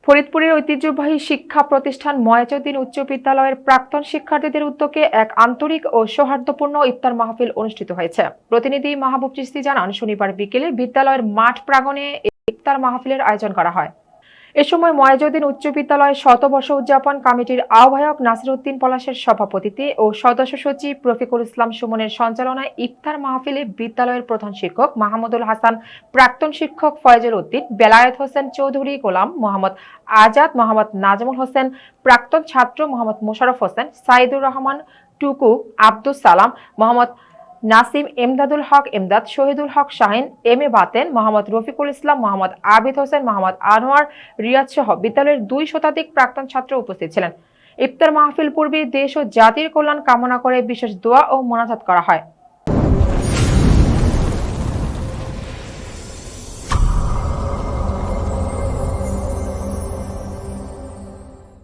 ফরিদপুরের ঐতিহ্যবাহী শিক্ষা প্রতিষ্ঠান ময়াজউদ্দিন উচ্চ বিদ্যালয়ের প্রাক্তন শিক্ষার্থীদের উদ্যোগে এক আন্তরিক ও সৌহার্দ্যপূর্ণ ইফতার মাহফিল অনুষ্ঠিত হয়েছে। প্রতিনিধি মাহবুব চিশতি জানান, শনিবার বিকেলে বিদ্যালয়ের মাঠ প্রাঙ্গণে ইফতার মাহফিলের আয়োজন করা হয়। এ সময় ময়াজউদ্দিন উচ্চ বিদ্যালয়ের শতবর্ষ উদযাপন কমিটির আহ্বায়ক নাসির উদ্দিন পলাশের সভাপতিত্বে ও সদস্য সচিব রফিকুল ইসলাম সুমনের সঞ্চালনায় ইফতার মাহফিলে বিদ্যালয়ের প্রধান শিক্ষক মাহমুদুল হাসান, প্রাক্তন শিক্ষক ফয়জুল উদ্দিন, বেলায়েত হোসেন চৌধুরী, গোলাম মোহাম্মদ আজাদ, মোহাম্মদ নাজমুল হোসেন, প্রাক্তন ছাত্র মোহাম্মদ মোশাররফ হোসেন, সাইদুর রহমান টুকু, আব্দুস সালাম, মোহাম্মদ নাসিম, এমদাদুল হক এমদাদ, শহীদুল হক শাহিন, এম এ বাতেন, মোহাম্মদ রফিকুল ইসলাম, মোহাম্মদ আবিদ হোসেন, মোহাম্মদ আনোয়ার, রিয়াদ সহ বিদ্যালয়ের 2 শতাধিক প্রাক্তন ছাত্র উপস্থিত ছিলেন। ইফতার মাহফিল পূর্বে দেশ ও জাতির কল্যাণ কামনা করে বিশেষ দোয়া ও মোনাজাত করা হয়।